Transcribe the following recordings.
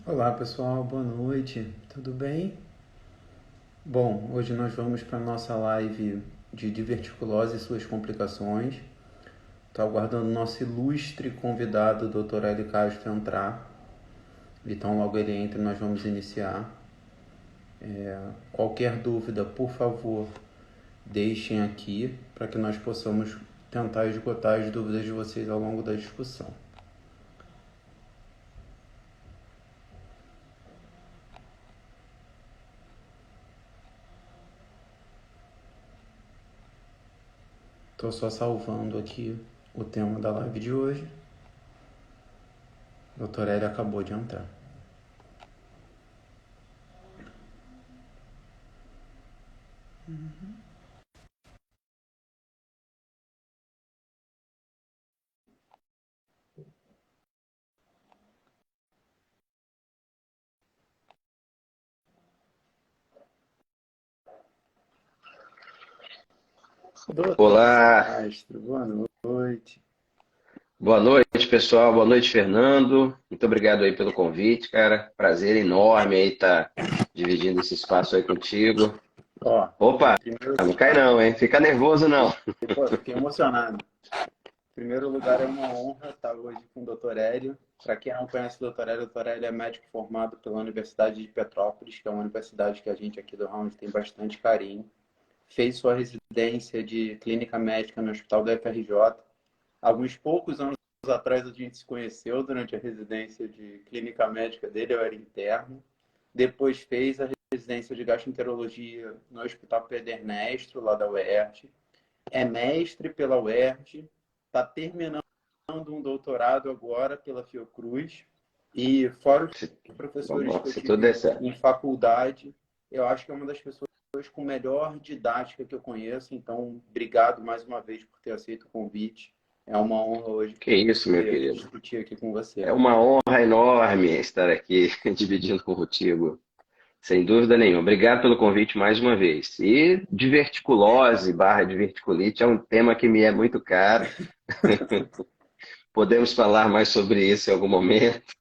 Olá pessoal, boa noite, tudo bem? Bom, hoje nós vamos para a nossa live de diverticulose e suas complicações. Estou aguardando nosso ilustre convidado, Dr. Hélio Castro, entrar. Então, logo ele entra, nós vamos iniciar. Qualquer dúvida, por favor, deixem aqui para que nós possamos tentar esgotar as dúvidas de vocês ao longo da discussão. Estou só salvando aqui o tema da live de hoje. O Dr. Hélio acabou de entrar. Doutor Olá, Castro, boa noite. boa noite pessoal, boa noite Fernando, muito obrigado aí pelo convite, cara, prazer enorme aí estar dividindo esse espaço aí contigo. Ó, em Opa, primeiro não cai lugar, não, hein? Fica nervoso não. pô, fiquei emocionado. Em primeiro lugar, é uma honra estar hoje com o Dr. Hélio. Para quem não conhece o Dr. Hélio é médico formado pela Universidade de Petrópolis, que é uma universidade que a gente aqui do Round tem bastante carinho. Fez sua residência de clínica médica no Hospital da FRJ. Alguns poucos anos atrás a gente se conheceu durante a residência de clínica médica dele, eu era interno. Depois fez a residência de gastroenterologia no Hospital Pedro Ernesto, lá da UERJ. É mestre pela UERJ, está terminando um doutorado agora pela Fiocruz. E fora os professores Vamos, que eu se tudo der tive certo. em faculdade, eu acho que é uma das pessoas com melhor didática que eu conheço. Então, obrigado mais uma vez por ter aceito o convite. É uma honra hoje Que isso, meu poder querido. discutir aqui com você. É uma honra enorme estar aqui dividindo contigo, sem dúvida nenhuma. Obrigado pelo convite mais uma vez. E diverticulose barra diverticulite é um tema que me é muito caro. Podemos falar mais sobre isso em algum momento.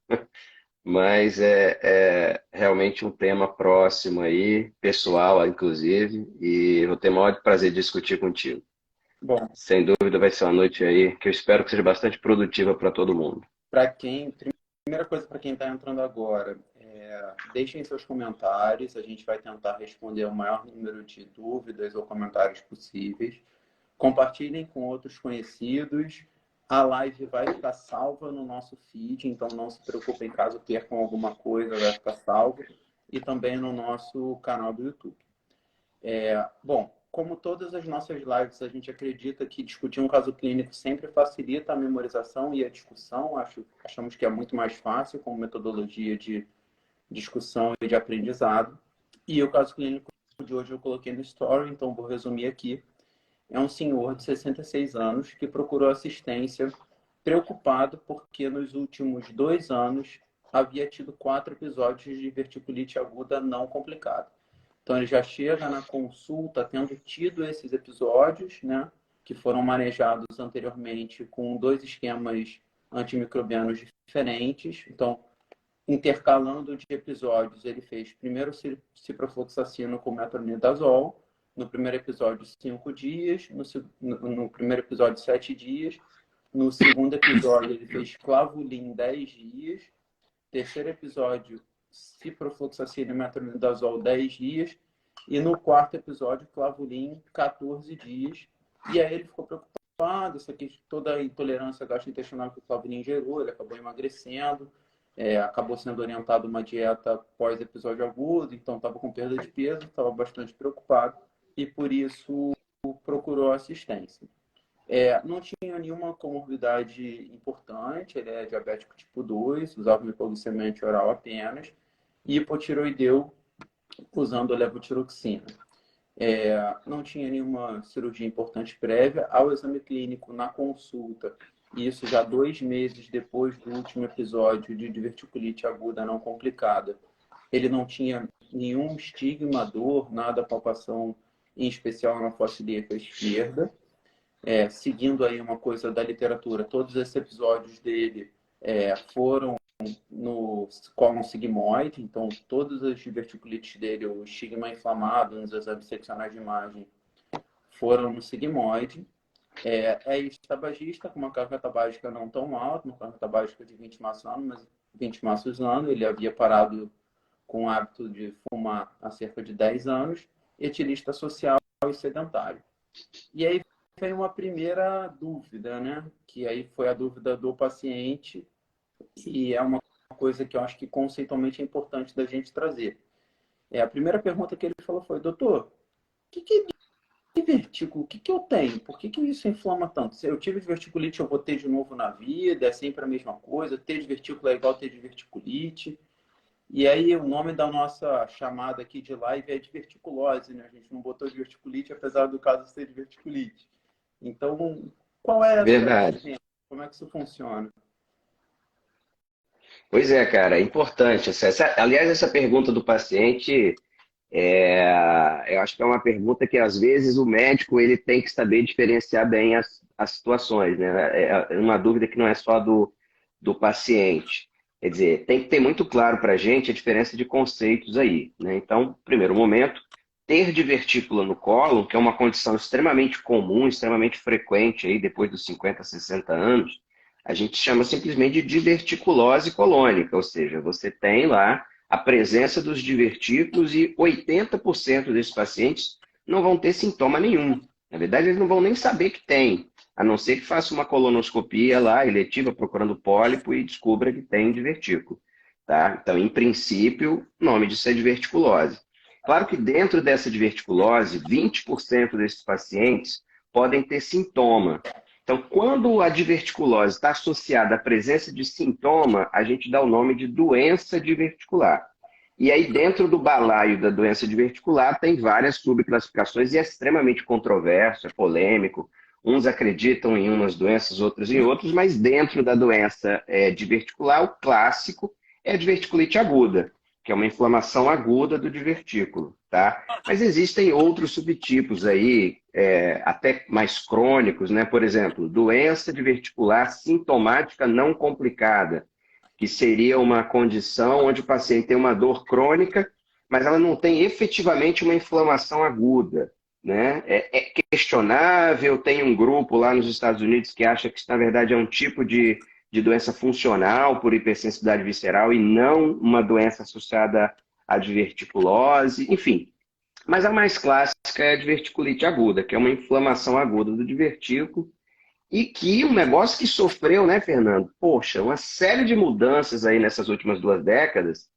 Mas é realmente um tema próximo aí, pessoal, inclusive, e vou ter o maior prazer de discutir contigo. Bom, Sem dúvida vai ser uma noite aí que eu espero que seja bastante produtiva para todo mundo. para quem, primeira coisa para quem está entrando agora, deixem seus comentários, a gente vai tentar responder o maior número de dúvidas ou comentários possíveis. Compartilhem com outros conhecidos. A live vai ficar salva no nosso feed, então não se preocupem caso percam alguma coisa, vai ficar salvo. E também no nosso canal do YouTube. Bom, como todas as nossas lives, a gente acredita que discutir um caso clínico sempre facilita a memorização e a discussão. Achamos que é muito mais fácil como metodologia de discussão e de aprendizado. E o caso clínico de hoje eu coloquei no story, então vou resumir aqui. É um senhor de 66 anos que procurou assistência preocupado porque nos últimos 2 anos havia tido 4 episódios de verticulite aguda não complicada. Então, ele já chega na consulta tendo tido esses episódios, né, que foram manejados anteriormente com 2 esquemas antimicrobianos diferentes. Então, intercalando de episódios, ele fez primeiro ciprofloxacino com metronidazol, no primeiro episódio 5 dias, no primeiro episódio 7 dias, no segundo episódio ele fez clavulin 10 dias, terceiro episódio ciprofloxacino e metronidazol 10 dias, e no quarto episódio clavulin 14 dias. E aí ele ficou preocupado, isso aqui, toda a intolerância gastrointestinal que o clavulin gerou, ele acabou emagrecendo, acabou sendo orientado uma dieta pós-episódio agudo, então estava com perda de peso, estava bastante preocupado e por isso procurou assistência. Não tinha nenhuma comorbidade importante, ele é diabético tipo 2, usava hipoglicemia oral apenas, e hipotiroideu usando levotiroxina. Não tinha nenhuma cirurgia importante prévia. Ao exame clínico, na consulta, isso já 2 meses depois do último episódio de diverticulite aguda não complicada, ele não tinha nenhum estigma, dor, nada, palpação, em especial na fossa ilíaca esquerda. Seguindo aí uma coisa da literatura, todos esses episódios dele foram no cólon sigmoide, então todas as diverticulites dele, o estigma inflamado nos exames seccionais de imagem, foram no sigmoide. É ex-tabagista, com uma carga tabágica não tão alta, uma carga tabágica de 20 maços ano, mas 20 maços ano. Ele havia parado com o hábito de fumar há cerca de 10 anos, etilista social e sedentário. E aí veio uma primeira dúvida, né? Que aí foi a dúvida do paciente, e é uma coisa que eu acho que conceitualmente é importante da gente trazer. A primeira pergunta que ele falou foi: doutor, o que é divertículo? O que eu tenho? Por que isso inflama tanto? Se eu tive diverticulite, eu vou ter de novo na vida? É sempre a mesma coisa? Ter divertículo é igual ter diverticulite? E aí, o nome da nossa chamada aqui de live é diverticulose, né? A gente não botou diverticulite, apesar do caso ser diverticulite. Então, qual é essa Verdade. diferença? Como é que isso funciona? Pois é, cara, é importante. Aliás, essa pergunta do paciente, eu acho que é uma pergunta que às vezes o médico ele tem que saber diferenciar bem as situações, né? É uma dúvida que não é só do paciente. Quer dizer, tem que ter muito claro para a gente a diferença de conceitos aí, né? Então, primeiro momento, ter divertícula no cólon, que é uma condição extremamente comum, extremamente frequente aí depois dos 50, 60 anos, a gente chama simplesmente de diverticulose colônica, ou seja, você tem lá a presença dos divertículos e 80% desses pacientes não vão ter sintoma nenhum. Na verdade, eles não vão nem saber que tem, a não ser que faça uma colonoscopia lá, eletiva, procurando pólipo e descubra que tem divertículo. Tá? Então, em princípio, o nome disso é diverticulose. Claro que dentro dessa diverticulose, 20% desses pacientes podem ter sintoma. Então, quando a diverticulose está associada à presença de sintoma, a gente dá o nome de doença diverticular. E aí, dentro do balaio da doença diverticular, tem várias subclassificações e é extremamente controverso, é polêmico. Uns acreditam em umas doenças, outros em outras, mas dentro da doença diverticular, o clássico é a diverticulite aguda, que é uma inflamação aguda do divertículo, tá? Mas existem outros subtipos aí, até mais crônicos, né? Por exemplo, doença diverticular sintomática não complicada, que seria uma condição onde o paciente tem uma dor crônica, mas ela não tem efetivamente uma inflamação aguda, né? É questionável, tem um grupo lá nos Estados Unidos que acha que isso, na verdade, é um tipo de doença funcional por hipersensibilidade visceral e não uma doença associada à diverticulose, enfim. Mas a mais clássica é a diverticulite aguda, que é uma inflamação aguda do divertículo e que um negócio que sofreu, né, Fernando? Poxa, uma série de mudanças aí nessas últimas 2 décadas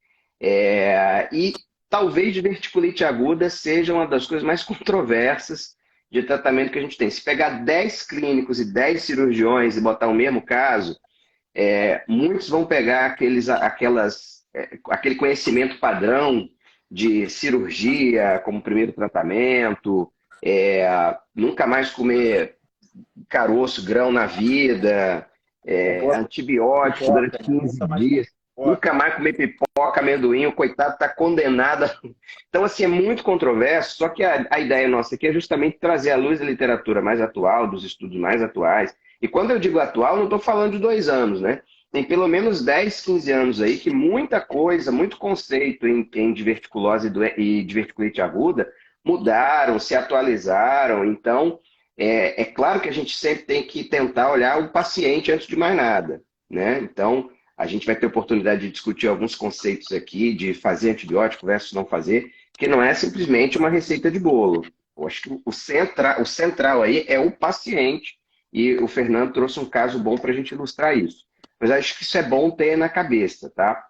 e talvez diverticulite aguda seja uma das coisas mais controversas de tratamento que a gente tem. Se pegar 10 clínicos e 10 cirurgiões e botar o mesmo caso, muitos vão pegar aquele conhecimento padrão de cirurgia como primeiro tratamento, nunca mais comer caroço, grão na vida, antibiótico durante Pipoca, né? 15 Nunca mais dias, pipoca. nunca mais comer pipoca, amendoim, o coitado está condenado. Então, assim, é muito controverso, só que a ideia nossa aqui é justamente trazer à luz a literatura mais atual, dos estudos mais atuais. E quando eu digo atual, não estou falando de 2 anos, né? Tem pelo menos 10, 15 anos aí que muita coisa, muito conceito em diverticulose e diverticulite aguda mudaram, se atualizaram. Então, é claro que a gente sempre tem que tentar olhar o paciente antes de mais nada, né? Então, a gente vai ter oportunidade de discutir alguns conceitos aqui, de fazer antibiótico versus não fazer, que não é simplesmente uma receita de bolo. Eu acho que o central aí é o paciente, e o Fernando trouxe um caso bom para a gente ilustrar isso. Mas acho que isso é bom ter na cabeça, tá?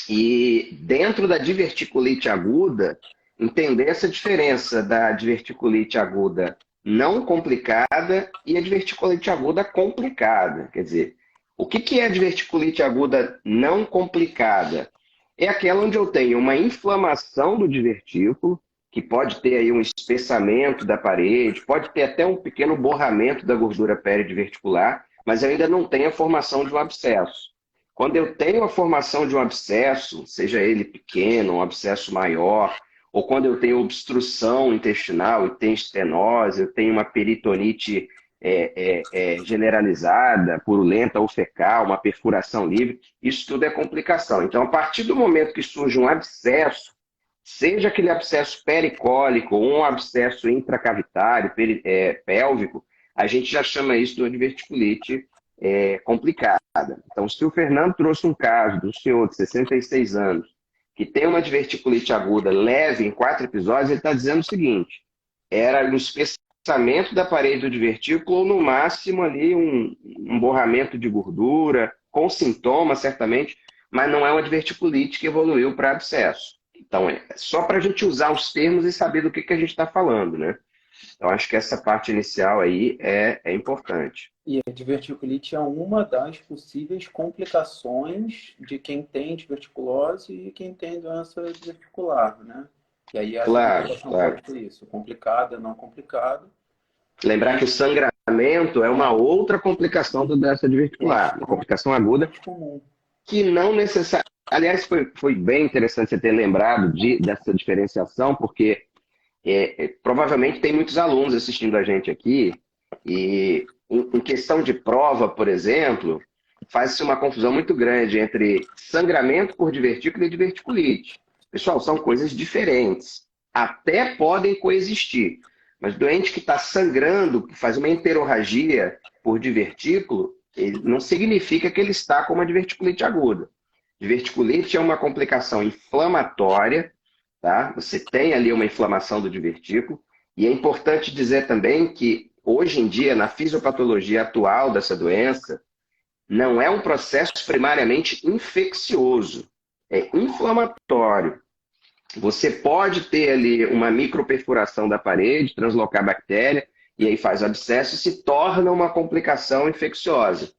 E dentro da diverticulite aguda, entender essa diferença da diverticulite aguda não complicada e a diverticulite aguda complicada. Quer dizer, o que é a diverticulite aguda não complicada? É aquela onde eu tenho uma inflamação do divertículo, que pode ter aí um espessamento da parede, pode ter até um pequeno borramento da gordura peridiverticular, mas eu ainda não tenho a formação de um abscesso. Quando eu tenho a formação de um abscesso, seja ele pequeno, um abscesso maior, ou quando eu tenho obstrução intestinal e tenho estenose, eu tenho uma peritonite generalizada, purulenta ou fecal, uma perfuração livre, isso tudo é complicação. Então, a partir do momento que surge um abscesso, seja aquele abscesso pericólico ou um abscesso intracavitário, pélvico, a gente já chama isso de diverticulite complicada. Então, se o Fernando trouxe um caso do senhor de 66 anos, que tem uma diverticulite aguda leve em 4 episódios, ele está dizendo o seguinte: era um espessamento da parede do divertículo ou, no máximo, ali um borramento de gordura, com sintomas, certamente, mas não é uma diverticulite que evoluiu para abscesso. Então, é só para a gente usar os termos e saber do que a gente está falando, né? Então, acho que essa parte inicial aí é importante. E a diverticulite é uma das possíveis complicações de quem tem diverticulose e quem tem doença diverticular, né? E aí essa Claro, complicação claro. pode ser isso, complicada, não complicada. Lembrar que o sangramento é uma outra complicação da doença É diverticular, uma complicação aguda extremamente comum. que não necessariamente. Aliás, foi bem interessante você ter lembrado dessa diferenciação, porque provavelmente tem muitos alunos assistindo a gente aqui, e em questão de prova, por exemplo, faz-se uma confusão muito grande entre sangramento por divertículo e diverticulite. Pessoal, são coisas diferentes. Até podem coexistir. Mas doente que está sangrando, que faz uma enterorragia por divertículo, ele não significa que ele está com uma diverticulite aguda. Diverticulite é uma complicação inflamatória, tá? Você tem ali uma inflamação do divertículo, e é importante dizer também que, hoje em dia, na fisiopatologia atual dessa doença, não é um processo primariamente infeccioso, é inflamatório. Você pode ter ali uma microperfuração da parede, translocar bactéria, e aí faz abscesso e se torna uma complicação infecciosa.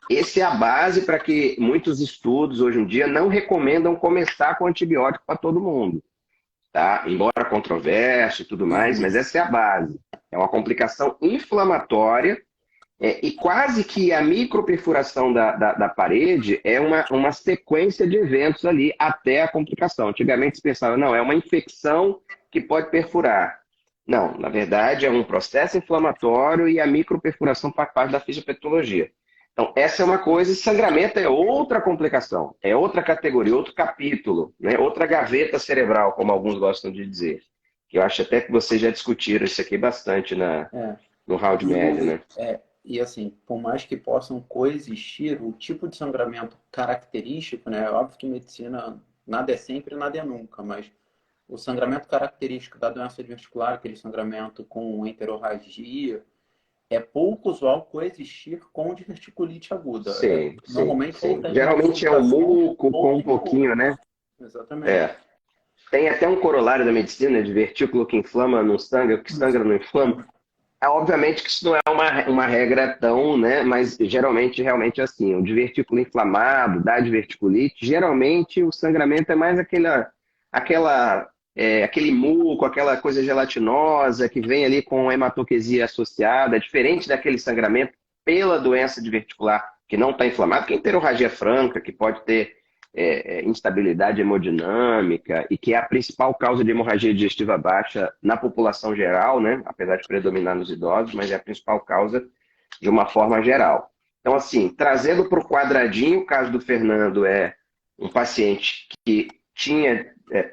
Essa é a base para que muitos estudos hoje em dia não recomendam começar com antibiótico para todo mundo. Tá? Embora controverso e tudo mais, mas essa é a base. É uma complicação inflamatória e quase que a microperfuração da parede é uma sequência de eventos ali até a complicação. Antigamente se pensava, não, é uma infecção que pode perfurar. Não, na verdade é um processo inflamatório e a microperfuração faz parte da fisiopatologia. Então, essa é uma coisa, e sangramento é outra complicação, é outra categoria, outro capítulo, né? Outra gaveta cerebral, como alguns gostam de dizer. Eu acho até que vocês já discutiram isso aqui bastante É. no round médio, né? E assim, por mais que possam coexistir, o tipo de sangramento característico, né? É óbvio que medicina nada é sempre, nada é nunca, mas o sangramento característico da doença diverticular, aquele sangramento com enterorragia, é pouco usual coexistir com diverticulite aguda. Sim, sim, Normalmente ou sim. tem uma Geralmente é um infiltração muco ou com um tem muco. pouquinho, né? Exatamente. É. Tem até um corolário da medicina, de vertículo que inflama não sangra, o que sangra não inflama. Obviamente que isso não é uma regra tão, né? Mas geralmente, realmente é assim. O divertículo inflamado, dá diverticulite, geralmente o sangramento é mais aquele muco, aquela coisa gelatinosa que vem ali com hematoquesia associada, diferente daquele sangramento pela doença diverticular que não está inflamado, que é enterorragia franca, que pode ter instabilidade hemodinâmica e que é a principal causa de hemorragia digestiva baixa na população geral, né? Apesar de predominar nos idosos, mas é a principal causa de uma forma geral. Então, assim, trazendo para o quadradinho, o caso do Fernando é um paciente que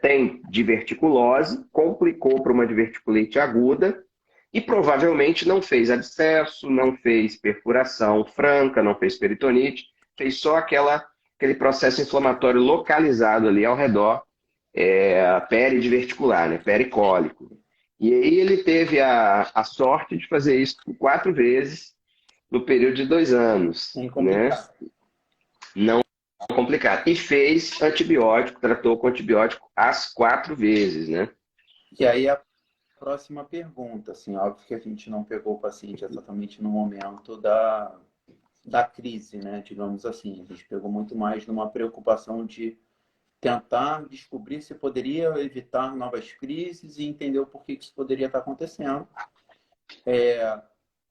tem diverticulose, complicou para uma diverticulite aguda e provavelmente não fez abscesso, não fez perfuração franca, não fez peritonite, fez só aquele processo inflamatório localizado ali ao redor, peridiverticular, né, pericólico. E aí ele teve a sorte de fazer isso 4 vezes no período de 2 anos, Sem né? complicar. Não complicado. E fez antibiótico, tratou com antibiótico as 4 vezes, né? E aí a próxima pergunta, assim, óbvio que a gente não pegou o paciente exatamente no momento da crise, né? Digamos assim, a gente pegou muito mais numa preocupação de tentar descobrir se poderia evitar novas crises e entender o porquê que isso poderia estar acontecendo.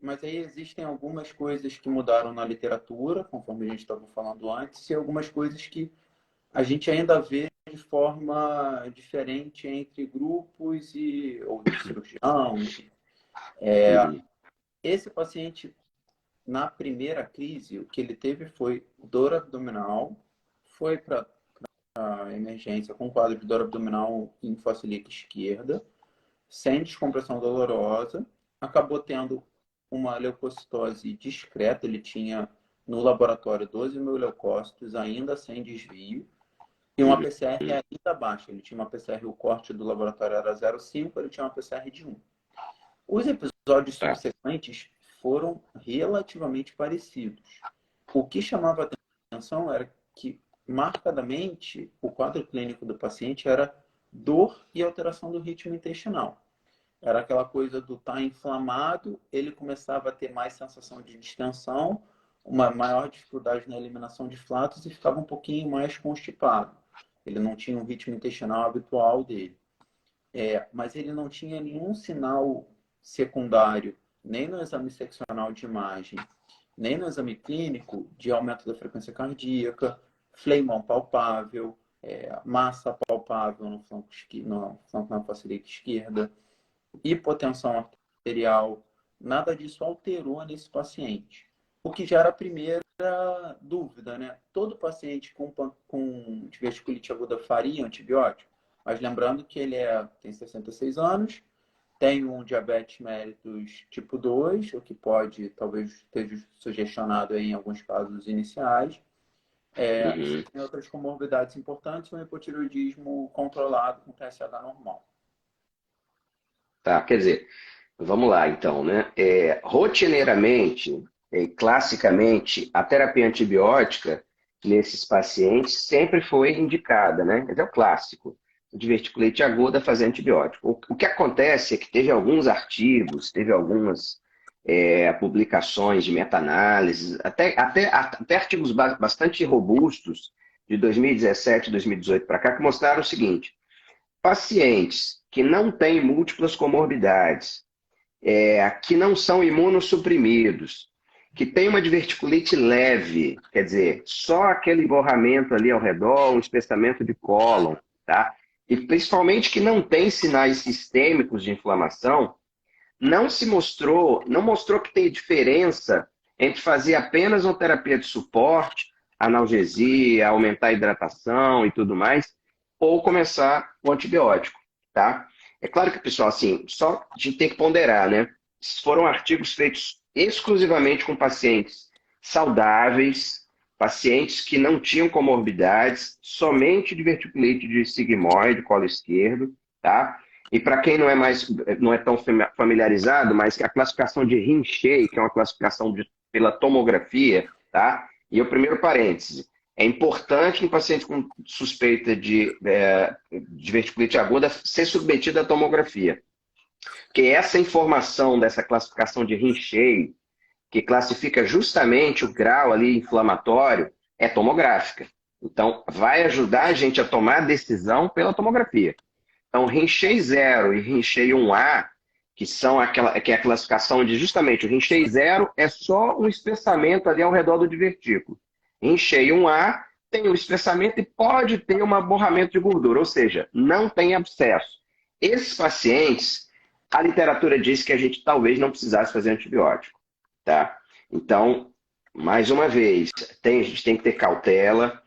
Mas aí existem algumas coisas que mudaram na literatura, conforme a gente estava falando antes, e algumas coisas que a gente ainda vê de forma diferente entre grupos ou de cirurgião, enfim. Uhum. Esse paciente, na primeira crise, o que ele teve foi dor abdominal, foi para a emergência com quadro de dor abdominal em facilite esquerda, sem descompressão dolorosa, acabou tendo uma leucocitose discreta, ele tinha no laboratório 12 mil leucócitos, ainda sem desvio, e uma PCR ainda baixa. Ele tinha uma PCR, o corte do laboratório era 0,5, ele tinha uma PCR de 1. Os episódios subsequentes foram relativamente parecidos. O que chamava atenção era que, marcadamente, o quadro clínico do paciente era dor e alteração do ritmo intestinal. Era aquela coisa do estar inflamado, ele começava a ter mais sensação de distensão, uma maior dificuldade na eliminação de flatos e ficava um pouquinho mais constipado. Ele não tinha um ritmo intestinal habitual dele. Mas ele não tinha nenhum sinal secundário, nem no exame seccional de imagem, nem no exame clínico de aumento da frequência cardíaca, fleimão palpável, massa palpável no flanco na facilite esquerda, hipotensão arterial. Nada disso alterou nesse paciente. O que já era a primeira dúvida, né? Todo paciente com diverticulite aguda faria antibiótico, mas lembrando que ele tem 66 anos, tem um diabetes mellitus tipo 2, o que pode talvez ter sugestionado aí em alguns casos iniciais. Tem outras comorbidades importantes, um hipotireoidismo controlado com TSH normal. Tá, quer dizer, vamos lá então, né? Rotineiramente, classicamente, a terapia antibiótica nesses pacientes sempre foi indicada, né? É o clássico. Diverticulite aguda fazer antibiótico. O que acontece é que teve alguns artigos, teve algumas publicações de meta-análises, até artigos bastante robustos de 2017, 2018 para cá, que mostraram o seguinte: pacientes que não têm múltiplas comorbidades, que não são imunossuprimidos, que têm uma diverticulite leve, quer dizer, só aquele emborramento ali ao redor, um espessamento de cólon, tá? E principalmente que não tem sinais sistêmicos de inflamação, não mostrou que tem diferença entre fazer apenas uma terapia de suporte, analgesia, aumentar a hidratação e tudo mais, ou começar o antibiótico, tá? É claro que, pessoal, assim, só a gente tem que ponderar, né? Foram artigos feitos exclusivamente com pacientes saudáveis, pacientes que não tinham comorbidades, somente diverticulite de sigmoide, colo esquerdo, tá? E para quem não é tão familiarizado, mas a classificação de Rinchey, que é uma classificação pela tomografia, tá? E o primeiro parêntese, é importante no paciente com suspeita de diverticulite aguda ser submetido à tomografia. Porque essa informação dessa classificação de Rinchey, que classifica justamente o grau ali inflamatório, é tomográfica. Então, vai ajudar a gente a tomar a decisão pela tomografia. Então, Rinchey 0 e Rinchey 1A, que é a classificação de justamente o Rinchey 0 é só um espessamento ali ao redor do divertículo. Rinchey 1A tem um espessamento e pode ter um aborramento de gordura, ou seja, não tem abscesso. Esses pacientes, a literatura diz que a gente talvez não precisasse fazer antibiótico, tá? Então, mais uma vez, a gente tem que ter cautela.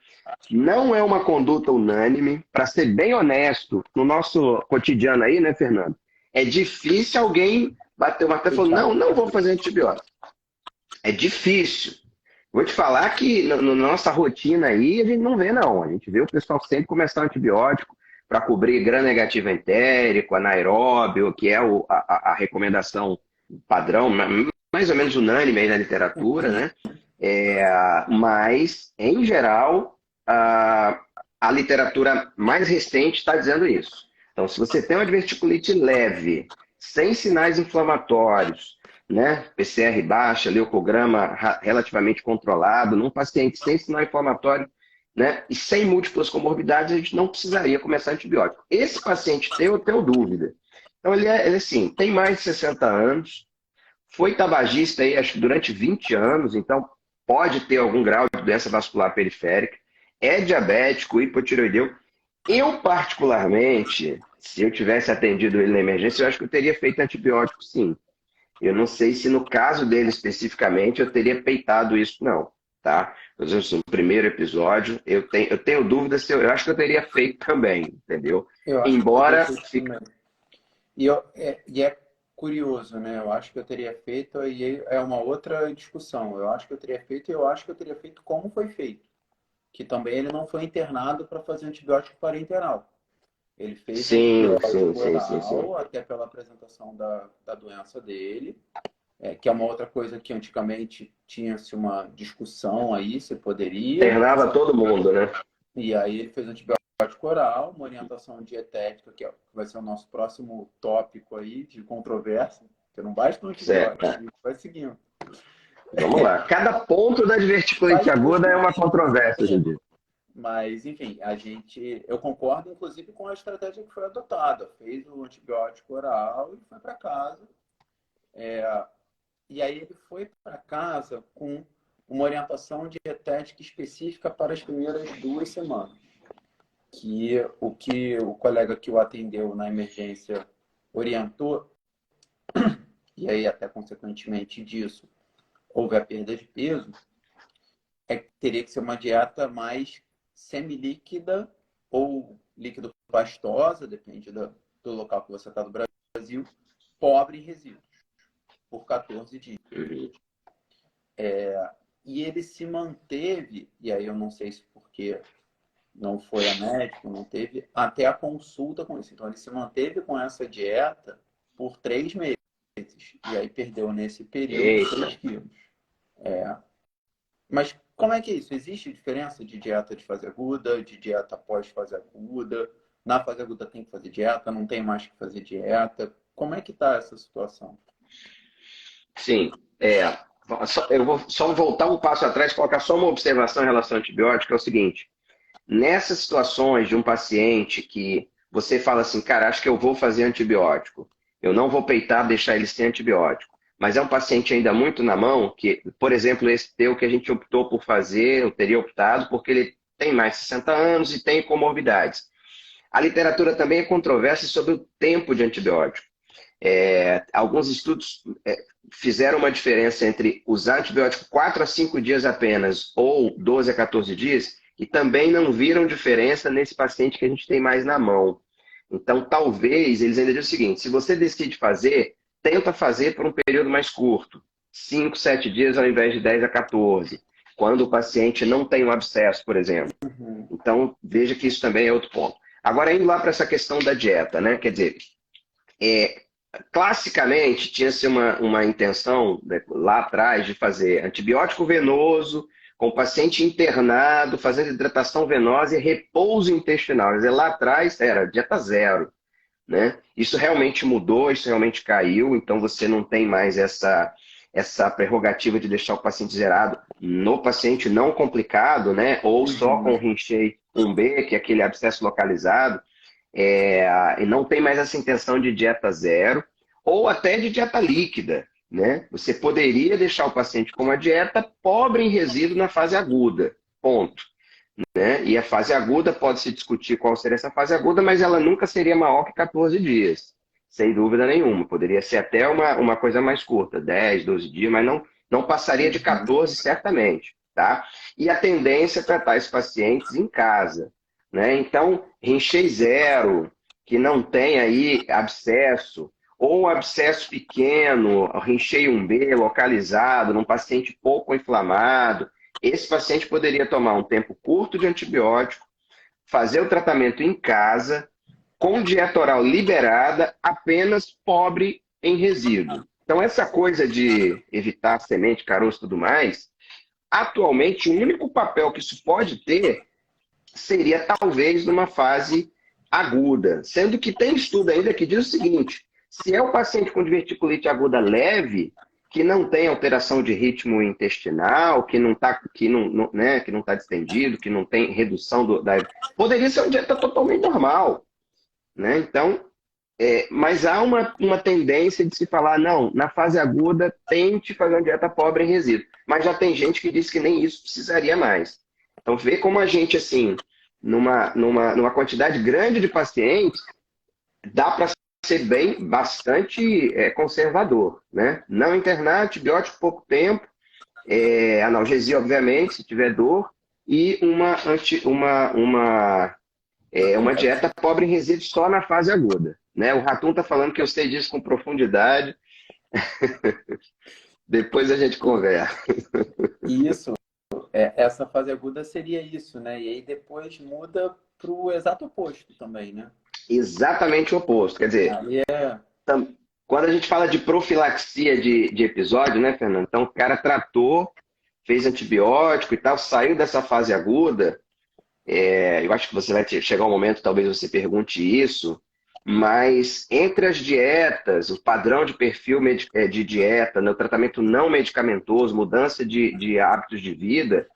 Não é uma conduta unânime, para ser bem honesto, no nosso cotidiano aí, né, Fernando? É difícil alguém bater o martelo e falar, não vou fazer antibiótico. É difícil. Vou te falar que na nossa rotina aí, a gente não vê, não. A gente vê o pessoal sempre começar antibiótico para cobrir gram-negativo entérico, anaeróbio, que é a recomendação padrão, mais ou menos unânime aí na literatura, né? Mas, em geral, a literatura mais recente está dizendo isso. Então, se você tem uma diverticulite leve, sem sinais inflamatórios, né? PCR baixa, leucograma relativamente controlado, num paciente sem sinal inflamatório, né? E sem múltiplas comorbidades, a gente não precisaria começar antibiótico. Esse paciente eu tenho dúvida. Então, ele assim, tem mais de 60 anos, foi tabagista aí, acho que durante 20 anos, então pode ter algum grau de doença vascular periférica, é diabético, hipotireoideu. Eu, particularmente, se eu tivesse atendido ele na emergência, eu acho que eu teria feito antibiótico, sim. Eu não sei se no caso dele especificamente eu teria peitado isso, não, tá? Por exemplo, no primeiro episódio, eu tenho dúvida se eu acho que eu teria feito também, entendeu? Eu acho que eu teria Embora feito também. E é curioso, né? Eu acho que eu teria feito, e é uma outra discussão. Eu acho que eu teria feito, e eu acho que eu teria feito como foi feito. Que também ele não foi internado para fazer antibiótico parenteral. Ele fez um sim, antibiótico sim, sim, sim, sim. oral, até pela apresentação da doença dele, que é uma outra coisa que antigamente tinha-se uma discussão aí, se poderia. Internava todo mundo, né? E aí ele fez antibiótico oral, uma orientação dietética, que vai ser o nosso próximo tópico aí de controvérsia, que não basta um Certo, antibiótico, tá. a gente vai seguindo. Vamos lá. Cada ponto da diverticulite Faz muito aguda é uma sentido. controvérsia hoje em dia. Mas, enfim, eu concordo, inclusive, com a estratégia que foi adotada. Fez o antibiótico oral e foi para casa. E aí ele foi para casa com uma orientação dietética específica para as primeiras 2 semanas. Que o colega que o atendeu na emergência orientou, e aí até consequentemente disso houve a perda de peso, é que teria que ser uma dieta mais semilíquida ou líquido pastosa, depende do local que você está do Brasil, pobre em resíduos, por 14 dias. Uhum. E ele se manteve, e aí eu não sei se porque não foi a médico, não teve, até a consulta com isso. Então ele se manteve com essa dieta por 3 meses. E aí perdeu nesse período Eita. 6 quilos. Mas como é que é isso? Existe diferença de dieta de fase aguda, de dieta após fase aguda? Na fase aguda tem que fazer dieta, não tem mais que fazer dieta. Como é que está essa situação? Sim, eu vou só voltar um passo atrás e colocar só uma observação em relação ao antibiótico, é o seguinte. Nessas situações de um paciente que você fala assim, cara, acho que eu vou fazer antibiótico, eu não vou peitar, deixar ele sem antibiótico, mas é um paciente ainda muito na mão, que, por exemplo, esse teu que a gente optou por fazer, eu teria optado, porque ele tem mais de 60 anos e tem comorbidades. A literatura também é controversa sobre o tempo de antibiótico. Alguns estudos fizeram uma diferença entre usar antibiótico 4 a 5 dias apenas ou 12 a 14 dias e também não viram diferença nesse paciente que a gente tem mais na mão. Então, talvez eles ainda dizem o seguinte, se você decide fazer, tenta fazer por um período mais curto, 5, 7 dias ao invés de 10 a 14, quando o paciente não tem um abscesso, por exemplo. Uhum. Então, veja que isso também é outro ponto. Agora, indo lá para essa questão da dieta, né? Quer dizer, classicamente, tinha-se uma intenção, né, lá atrás de fazer antibiótico venoso, com o paciente internado, fazendo hidratação venosa e repouso intestinal. Quer dizer, lá atrás era dieta zero. Né? Isso realmente mudou, isso realmente caiu, então você não tem mais essa prerrogativa de deixar o paciente zerado no paciente não complicado, né? Ou só com Uhum. Rinchey 1B, que é aquele abscesso localizado. E não tem mais essa intenção de dieta zero ou até de dieta líquida. Né? Você poderia deixar o paciente com uma dieta pobre em resíduo na fase aguda. Ponto. Né? E a fase aguda, pode-se discutir qual seria essa fase aguda, mas ela nunca seria maior que 14 dias. Sem dúvida nenhuma. Poderia ser até uma coisa mais curta, 10, 12 dias, mas não passaria de Uhum. 14, certamente. Tá? E a tendência é tratar esses pacientes em casa. Né? Então, Rinchey zero, que não tem aí abscesso, ou abscesso pequeno, Rinchey 1B localizado, num paciente pouco inflamado, esse paciente poderia tomar um tempo curto de antibiótico, fazer o tratamento em casa, com dieta oral liberada, apenas pobre em resíduo. Então, essa coisa de evitar semente, caroço e tudo mais, atualmente, o único papel que isso pode ter seria talvez numa fase aguda, sendo que tem estudo ainda que diz o seguinte, se é um paciente com diverticulite aguda leve, que não tem alteração de ritmo intestinal, que não está né, que não tá distendido, que não tem redução poderia ser uma dieta totalmente normal. Né? Então, mas há uma tendência de se falar, não, na fase aguda, tente fazer uma dieta pobre em resíduo. Mas já tem gente que diz que nem isso precisaria mais. Então, vê como a gente, assim, numa quantidade grande de pacientes, dá para ser bastante conservador, né? Não internar, antibiótico pouco tempo, analgesia, obviamente, se tiver dor, e uma dieta pobre em resíduos só na fase aguda, né? O Ratum está falando que eu sei disso com profundidade, depois a gente conversa. E isso, essa fase aguda seria isso, né? E aí depois muda para o exato oposto também, né? Exatamente o oposto. Quer dizer, Aí quando a gente fala de profilaxia de episódio, né, Fernando? Então o cara tratou, fez antibiótico e tal, saiu dessa fase aguda. Eu acho que você vai chegar um momento, talvez você pergunte isso, mas entre as dietas, o padrão de perfil de dieta, né, o tratamento não medicamentoso, mudança de hábitos de vida,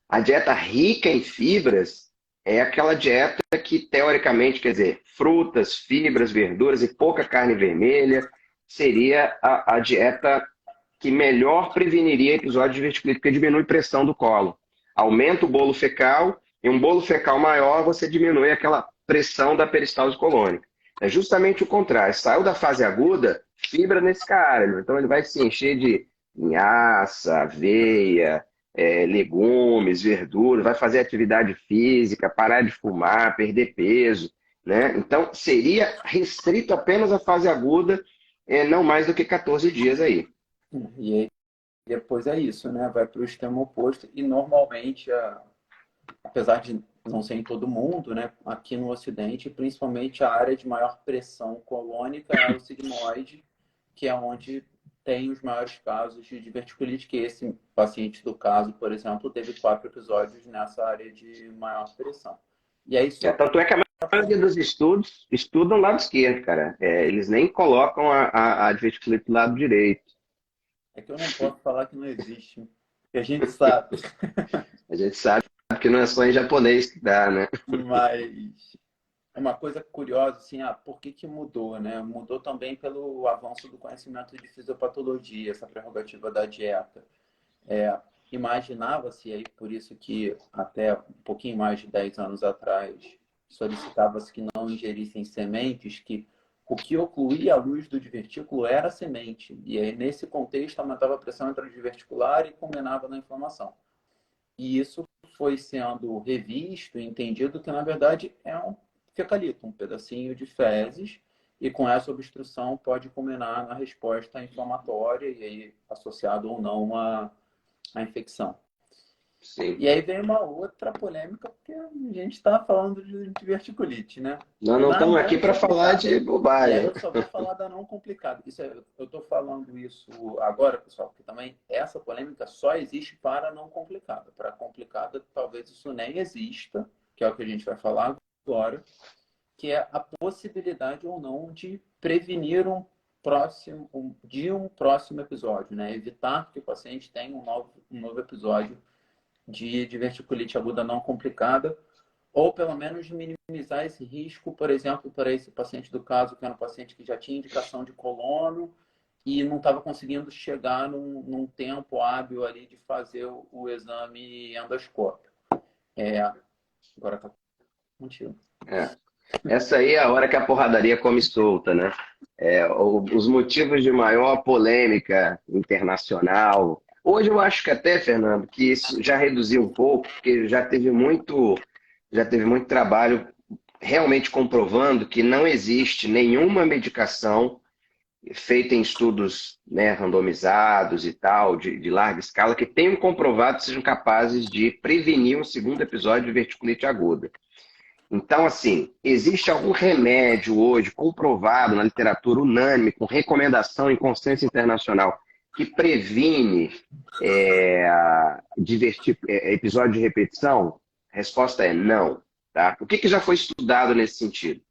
a dieta rica em fibras é aquela dieta que, teoricamente, quer dizer, frutas, fibras, verduras e pouca carne vermelha, seria a dieta que melhor preveniria episódios de diverticulite, porque diminui pressão do colo. Aumenta o bolo fecal, e um bolo fecal maior, você diminui aquela pressão da peristalse colônica. É justamente o contrário. Saiu da fase aguda, fibra nesse cara. Então ele vai se encher de linhaça, aveia, legumes, verduras, vai fazer atividade física, parar de fumar, perder peso, né? Então seria restrito apenas à fase aguda, não mais do que 14 dias aí. e aí depois é isso, né? Vai para o extremo oposto e normalmente, apesar de não ser em todo mundo, né? Aqui no Ocidente, principalmente a área de maior pressão colônica é o sigmoide, que é onde tem os maiores casos de diverticulite, que esse paciente do caso, por exemplo, teve 4 episódios nessa área de maior pressão. E aí só Tanto é que a maioria dos estudos estudam o lado esquerdo, cara. Eles nem colocam a diverticulite do lado direito. é que eu não posso falar que não existe, porque a gente sabe. A gente sabe que não é só em japonês que dá, né? Mas é uma coisa curiosa, assim, por que que mudou, né? Mudou também pelo avanço do conhecimento de fisiopatologia, essa prerrogativa da dieta. Imaginava-se, aí por isso que até um pouquinho mais de 10 anos atrás solicitava-se que não ingerissem sementes, que o que ocluía a luz do divertículo era a semente. E aí, nesse contexto, aumentava a pressão intradiverticular e culminava na inflamação. E isso foi sendo revisto e entendido que, na verdade, é um fecalito, um pedacinho de fezes, e com essa obstrução pode culminar na resposta inflamatória e aí associado ou não à infecção. Sim. E aí vem uma outra polêmica, porque a gente está falando de diverticulite, né? Nós não estamos aqui para falar de E aí bobagem. eu só vou falar da não complicada. Eu estou falando isso agora, pessoal, porque também essa polêmica só existe para não complicada. Para complicada, talvez isso nem exista, que é o que a gente vai falar agora, que é a possibilidade ou não de prevenir um próximo episódio, né? Evitar que o paciente tenha um novo episódio de diverticulite aguda não complicada, ou pelo menos minimizar esse risco, por exemplo, para esse paciente do caso, que era um paciente que já tinha indicação de colono e não estava conseguindo chegar num tempo hábil ali de fazer o exame endoscópico. Agora está contigo. Essa aí é a hora que a porradaria come solta, né? Os motivos de maior polêmica internacional. Hoje eu acho que até, Fernando, que isso já reduziu um pouco, porque já teve muito trabalho realmente comprovando que não existe nenhuma medicação feita em estudos, né, randomizados e tal, de larga escala, que tenham comprovado que sejam capazes de prevenir um segundo episódio de verticulite aguda. Então, assim, existe algum remédio hoje comprovado na literatura unânime, com recomendação em consenso internacional, que previne episódio de repetição? A resposta é não. Tá? O que já foi estudado nesse sentido?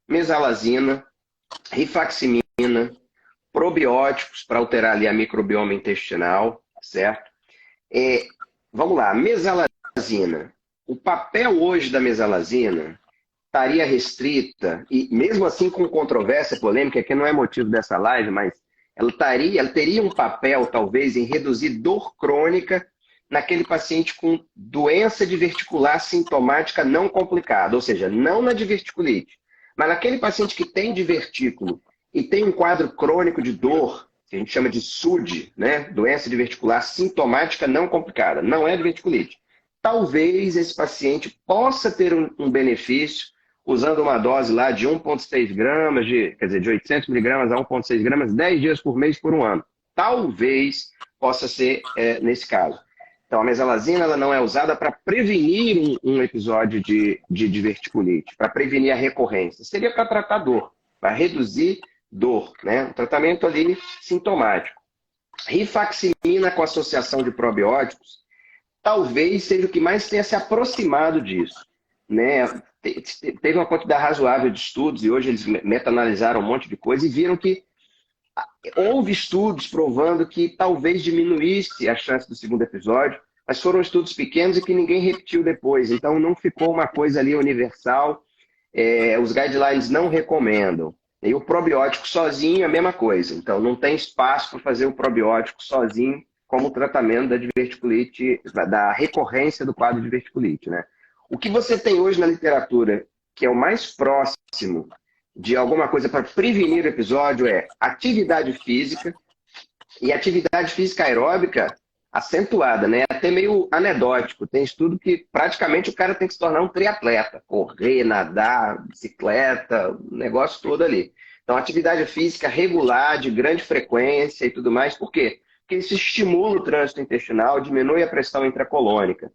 Mesalazina, rifaximina, probióticos para alterar ali a microbioma intestinal, certo? Vamos lá, mesalazina. O papel hoje da mesalazina estaria restrita, e mesmo assim com controvérsia polêmica, que não é motivo dessa live, mas ela teria um papel, talvez, em reduzir dor crônica naquele paciente com doença diverticular sintomática não complicada, ou seja, não na diverticulite, Mas naquele paciente que tem divertículo e tem um quadro crônico de dor, que a gente chama de SUD, né? Doença diverticular sintomática não complicada, não é diverticulite. Talvez esse paciente possa ter um benefício usando uma dose lá de 1,6 gramas, quer dizer, de 800 miligramas a 1,6 gramas, 10 dias por mês por um ano. Talvez possa ser nesse caso. Então, a mesalazina ela não é usada para prevenir um episódio de diverticulite, para prevenir a recorrência. Seria para tratar dor, para reduzir dor, né? Um tratamento ali sintomático. Rifaximina com associação de probióticos, talvez seja o que mais tenha se aproximado disso, né? Teve uma quantidade razoável de estudos e hoje eles meta-analisaram um monte de coisa e viram que houve estudos provando que talvez diminuísse a chance do segundo episódio, mas foram estudos pequenos e que ninguém repetiu depois. Então não ficou uma coisa ali universal. Os guidelines não recomendam. E o probiótico sozinho é a mesma coisa. Então não tem espaço para fazer o probiótico sozinho como tratamento da diverticulite, da recorrência do quadro de diverticulite, né? O que você tem hoje na literatura, que é o mais próximo de alguma coisa para prevenir o episódio, é atividade física, e atividade física aeróbica acentuada, né? Até meio anedótico. Tem estudo que praticamente o cara tem que se tornar um triatleta, correr, nadar, bicicleta, o negócio todo ali. Então, atividade física regular, de grande frequência e tudo mais. Por quê? Porque isso estimula o trânsito intestinal, diminui a pressão intracolônica.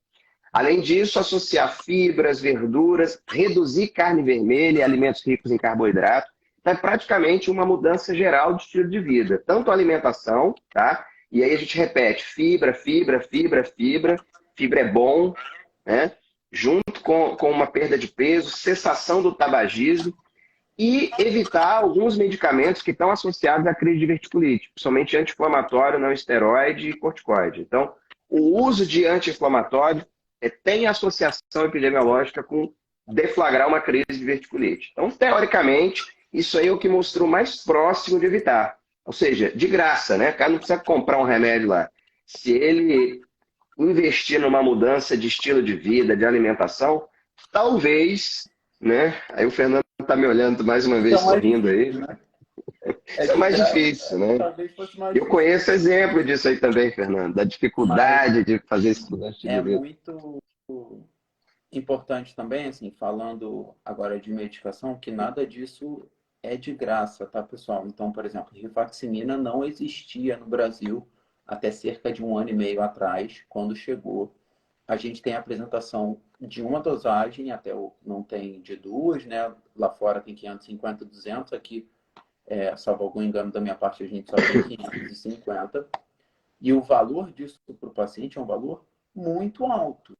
Além disso, associar fibras, verduras, reduzir carne vermelha e alimentos ricos em carboidrato. Então, é praticamente uma mudança geral de estilo de vida. Tanto a alimentação, tá? E aí a gente repete, fibra, fibra, fibra, fibra. Fibra é bom, né? Junto com uma perda de peso, cessação do tabagismo e evitar alguns medicamentos que estão associados à crise de diverticulite, principalmente anti-inflamatório, não esteroide e corticoide. Então, o uso de anti-inflamatório tem associação epidemiológica com deflagrar uma crise de diverticulite. Então, teoricamente, isso aí é o que mostrou mais próximo de evitar. Ou seja, de graça, né? O cara não precisa comprar um remédio lá. Se ele investir numa mudança de estilo de vida, de alimentação, talvez, né? Aí o Fernando está me olhando mais uma vez, Então, sorrindo aí. né? Isso é mais difícil, né? Talvez fosse mais Eu difícil. conheço exemplo disso aí também, Fernando, da dificuldade de fazer esse estilo É de vida. muito importante também, assim, falando agora de medicação, que nada disso é de graça, tá, pessoal? Então, por exemplo, rifaximina não existia no Brasil até cerca de 1 ano e meio atrás, quando chegou. A gente tem a apresentação de uma dosagem, até não tem de duas, né? Lá fora tem 550, 200, aqui, salvo algum engano da minha parte, a gente só tem 550. E o valor disso para o paciente é um valor muito alto.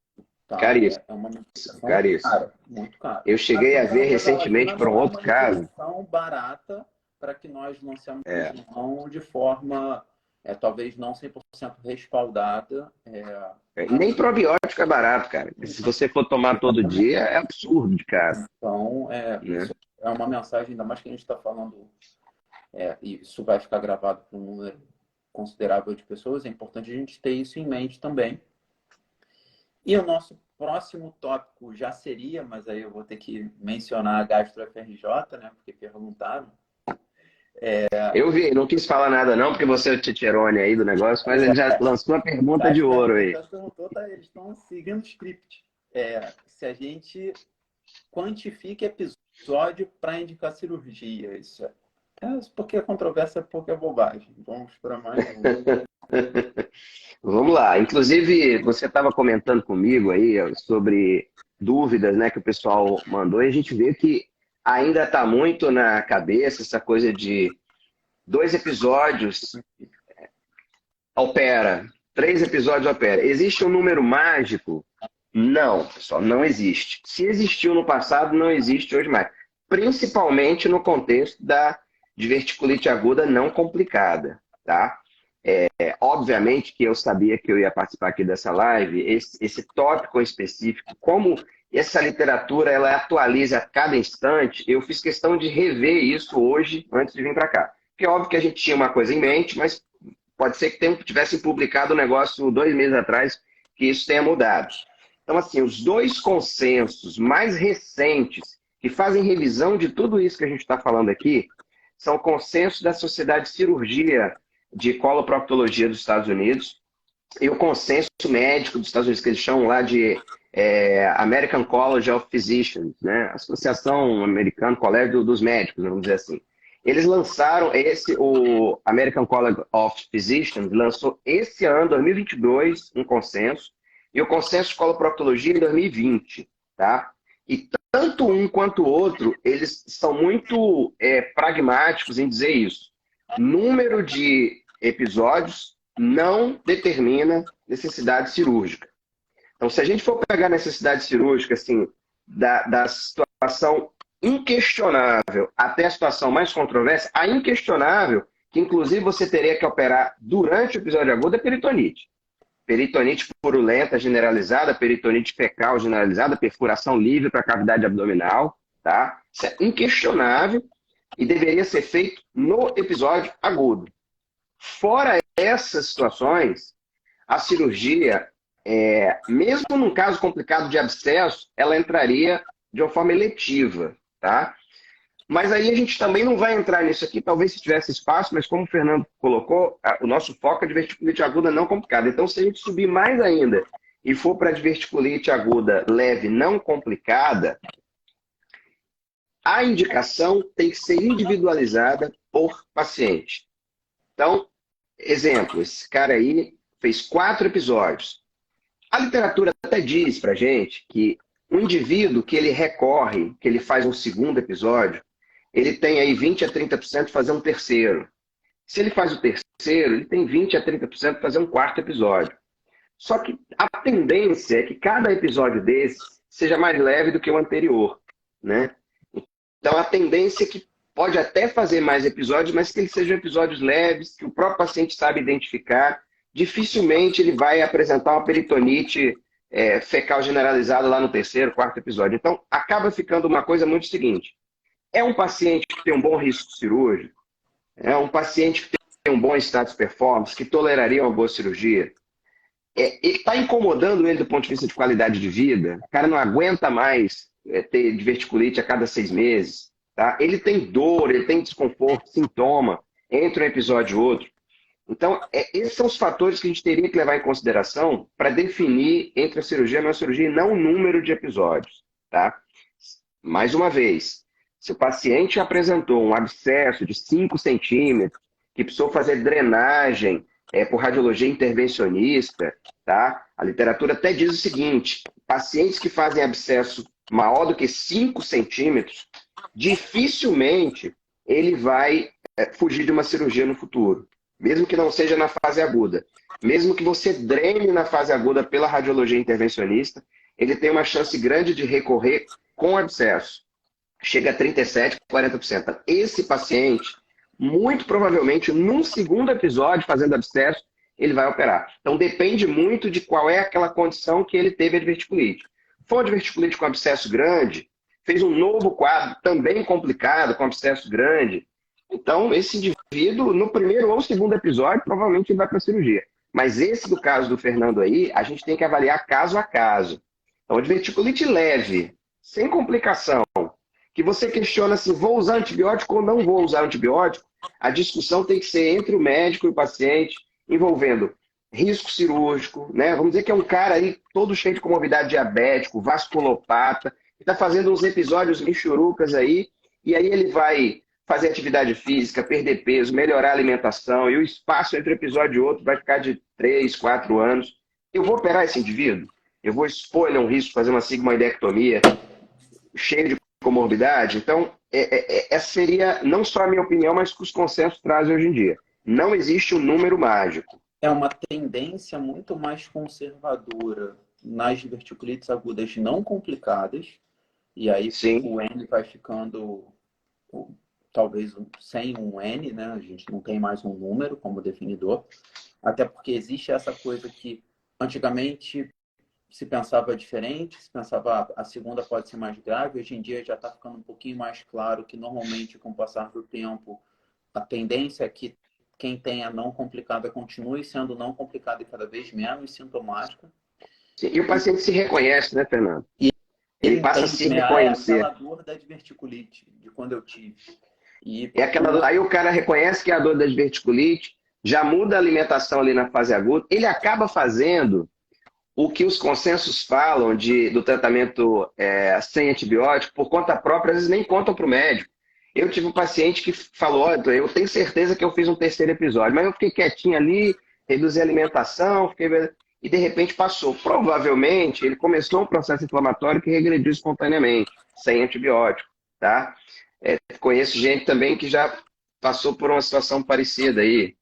Tá? Caríssimo, É uma medicação caríssimo. cara, muito cara. Eu cheguei a ver recentemente para um outro caso. Não é uma medicação barata para que nós lancemos É, mão de forma, talvez não 100% respaldada. nem probiótico é barato, cara. Se você for tomar todo dia, é absurdo de caro. Então, Né? isso é uma mensagem, ainda mais que a gente está falando, e isso vai ficar gravado para um número considerável de pessoas, é importante a gente ter isso em mente também. E o nosso próximo tópico já seria, mas aí eu vou ter que mencionar a gastro-FRJ, né? Porque perguntaram. Eu vi, não quis falar nada não, porque você é o tcherone aí do negócio, mas ele já lançou uma pergunta de ouro aí. Eles estão seguindo o script. Se a gente quantifica episódio para indicar cirurgia, isso porque a controvérsia é porque é bobagem. Vamos para mais um. Vamos lá. Inclusive, você estava comentando comigo aí sobre dúvidas, né, que o pessoal mandou, e a gente vê que ainda está muito na cabeça essa coisa de 2 episódios opera, 3 episódios opera. Existe um número mágico? Não, pessoal, não existe. Se existiu no passado, não existe hoje mais. Principalmente no contexto da diverticulite aguda não complicada, tá? Obviamente que eu sabia que eu ia participar aqui dessa live, esse tópico específico, como essa literatura ela atualiza a cada instante, eu fiz questão de rever isso hoje, antes de vir para cá. Porque é óbvio que a gente tinha uma coisa em mente, mas pode ser que tivessem publicado um negócio 2 meses atrás, que isso tenha mudado. Então, assim, os 2 consensos mais recentes que fazem revisão de tudo isso que a gente está falando aqui, são consensos da Sociedade de Cirurgia de Coloproctologia dos Estados Unidos e o consenso médico dos Estados Unidos, que eles chamam lá de American College of Physicians, né? Associação Americana, Colégio dos Médicos, vamos dizer assim. Eles lançaram o American College of Physicians lançou esse ano, 2022, um consenso, e o consenso de coloproctologia em 2020, tá? E tanto um quanto o outro, eles são muito pragmáticos em dizer isso. Número de episódios não determina necessidade cirúrgica. Então, se a gente for pegar a necessidade cirúrgica, assim, da situação inquestionável até a situação mais controversa, a inquestionável, que inclusive você teria que operar durante o episódio agudo, é peritonite. Peritonite purulenta generalizada, peritonite fecal generalizada, perfuração livre para a cavidade abdominal, tá? Isso é inquestionável e deveria ser feito no episódio agudo. Fora essas situações, a cirurgia, mesmo num caso complicado de abscesso, ela entraria de uma forma eletiva, tá? Mas aí a gente também não vai entrar nisso aqui, talvez se tivesse espaço, mas como o Fernando colocou, o nosso foco é diverticulite aguda não complicada. Então, se a gente subir mais ainda e for para diverticulite aguda leve não complicada, a indicação tem que ser individualizada por paciente. Então, exemplo, esse cara aí fez 4 episódios. A literatura até diz pra gente que o indivíduo que ele recorre, que ele faz um segundo episódio, ele tem aí 20 a 30% de fazer um terceiro. Se ele faz o terceiro, ele tem 20 a 30% de fazer um quarto episódio. Só que a tendência é que cada episódio desse seja mais leve do que o anterior, né? Então a tendência é que pode até fazer mais episódios, mas que eles sejam episódios leves, que o próprio paciente sabe identificar. Dificilmente ele vai apresentar uma peritonite fecal generalizada lá no terceiro, quarto episódio. Então acaba ficando uma coisa muito seguinte. É um paciente que tem um bom risco cirúrgico? É um paciente que tem um bom status performance, que toleraria uma boa cirurgia? Está incomodando ele do ponto de vista de qualidade de vida? O cara não aguenta mais ter diverticulite a cada 6 meses. Tá? Ele tem dor, ele tem desconforto, sintoma, entre um episódio e outro. Então, esses são os fatores que a gente teria que levar em consideração para definir entre a cirurgia e a não cirurgia, e não o número de episódios. Tá? Mais uma vez, se o paciente apresentou um abscesso de 5 centímetros, que precisou fazer drenagem por radiologia intervencionista, tá? A literatura até diz o seguinte, pacientes que fazem abscesso maior do que 5 centímetros, dificilmente ele vai fugir de uma cirurgia no futuro, mesmo que não seja na fase aguda. Mesmo que você drene na fase aguda pela radiologia intervencionista, ele tem uma chance grande de recorrer com abscesso. Chega a 37%, 40%. Esse paciente, muito provavelmente, num segundo episódio, fazendo abscesso, ele vai operar. Então, depende muito de qual é aquela condição que ele teve a diverticulite. For uma diverticulite com abscesso grande, fez um novo quadro também complicado, com abscesso grande. Então, esse indivíduo, no primeiro ou segundo episódio, provavelmente ele vai para a cirurgia. Mas esse do caso do Fernando aí, a gente tem que avaliar caso a caso. Então, a diverticulite leve, sem complicação, que você questiona se vou usar antibiótico ou não vou usar antibiótico, a discussão tem que ser entre o médico e o paciente, envolvendo risco cirúrgico, né? Vamos dizer que é um cara aí todo cheio de comorbidade diabético, vasculopata, que está fazendo uns episódios michurucas aí, e aí ele vai fazer atividade física, perder peso, melhorar a alimentação, e o espaço entre um episódio e outro vai ficar de 3, 4 anos. Eu vou operar esse indivíduo? Eu vou expor ele a um risco de fazer uma sigmoidectomia cheio de comorbidade? Então, essa seria não só a minha opinião, mas que os consensos trazem hoje em dia. Não existe um número mágico. É uma tendência muito mais conservadora nas diverticulites agudas não complicadas, e aí Sim. o N vai ficando talvez sem um N, né? A gente não tem mais um número como definidor, até porque existe essa coisa que antigamente se pensava diferente, se pensava a segunda pode ser mais grave, hoje em dia já está ficando um pouquinho mais claro que normalmente com o passar do tempo a tendência é que quem tem a não complicada continue sendo não complicada e cada vez menos sintomática. Sim. E o paciente se reconhece, né, Fernando? ele passa a se reconhecer. É aquela dor da diverticulite, de quando eu tive. Aí o cara reconhece que é a dor da diverticulite, já muda a alimentação ali na fase aguda, ele acaba fazendo o que os consensos falam do tratamento sem antibiótico, por conta própria, às vezes nem contam para o médico. Eu tive um paciente que falou, eu tenho certeza que eu fiz um terceiro episódio, mas eu fiquei quietinho ali, reduzi a alimentação, e de repente passou. Provavelmente ele começou um processo inflamatório que regrediu espontaneamente, sem antibiótico, tá? Conheço gente também que já passou por uma situação parecida aí,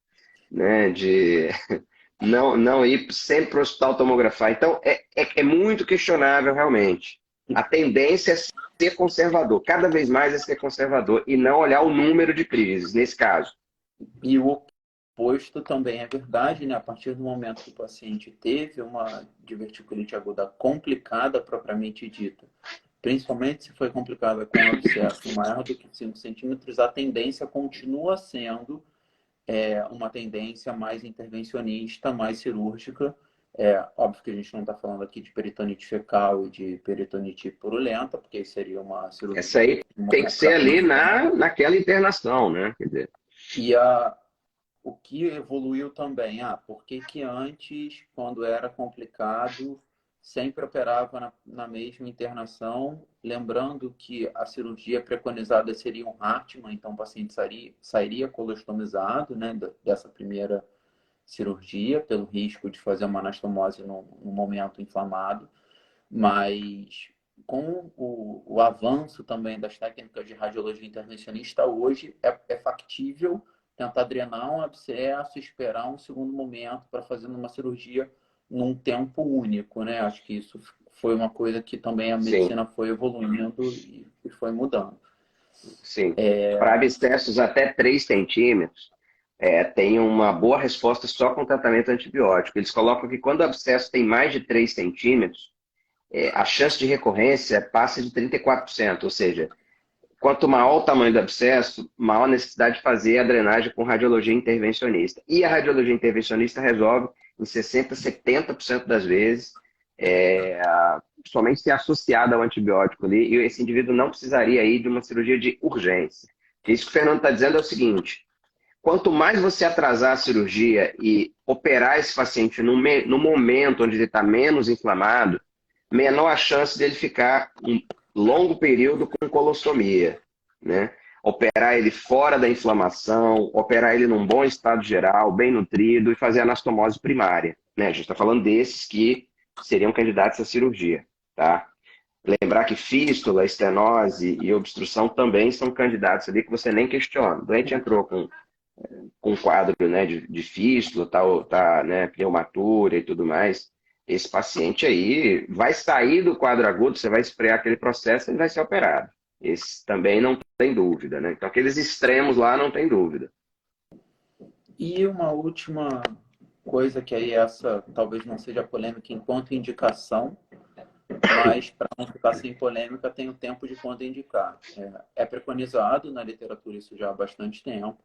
né, de não ir sempre para o hospital tomografar. Então, é muito questionável realmente. A tendência é ser conservador, cada vez mais é ser conservador e não olhar o número de crises, nesse caso. E o oposto também é verdade, né? A partir do momento que o paciente teve uma diverticulite aguda complicada, propriamente dita, principalmente se foi complicada com um abscesso maior do que 5 centímetros, a tendência continua sendo uma tendência mais intervencionista, mais cirúrgica. Óbvio que a gente não está falando aqui de peritonite fecal e de peritonite purulenta, porque isso seria uma cirurgia. Essa aí tem que ser ali naquela internação, né? Quer dizer. E o que evoluiu também, por que antes, quando era complicado, sempre operava na mesma internação, lembrando que a cirurgia preconizada seria um Hartmann, então o paciente sairia colostomizado, né, dessa primeira cirurgia, pelo risco de fazer uma anastomose no momento inflamado, mas com o avanço também das técnicas de radiologia intervencionista, hoje é factível tentar drenar um abscesso, esperar um segundo momento para fazer uma cirurgia num tempo único, né? Acho que isso foi uma coisa que também a medicina foi evoluindo e foi mudando. Sim. Para abscessos até 3 centímetros, tem uma boa resposta só com tratamento antibiótico. Eles colocam que quando o abscesso tem mais de 3 centímetros, a chance de recorrência passa de 34%, ou seja, quanto maior o tamanho do abscesso, maior a necessidade de fazer a drenagem com radiologia intervencionista. E a radiologia intervencionista resolve em 60%, 70% das vezes, somente ser associada ao antibiótico ali, e esse indivíduo não precisaria ir de uma cirurgia de urgência. Isso que o Fernando está dizendo é o seguinte: quanto mais você atrasar a cirurgia e operar esse paciente no momento onde ele está menos inflamado, menor a chance dele ficar um longo período com colostomia, né? Operar ele fora da inflamação, operar ele num bom estado geral, bem nutrido e fazer anastomose primária, né? A gente está falando desses que seriam candidatos à cirurgia, tá? Lembrar que fístula, estenose e obstrução também são candidatos ali que você nem questiona. O doente entrou com um quadro, né, de fístula, né, pneumatura e tudo mais. Esse paciente aí vai sair do quadro agudo, você vai esfriar aquele processo e ele vai ser operado. Esse também não tem dúvida, né? Então, aqueles extremos lá não tem dúvida. E uma última coisa, que aí essa talvez não seja polêmica enquanto indicação, mas para não ficar sem polêmica, tem o tempo de contraindicar. É preconizado na literatura isso já há bastante tempo,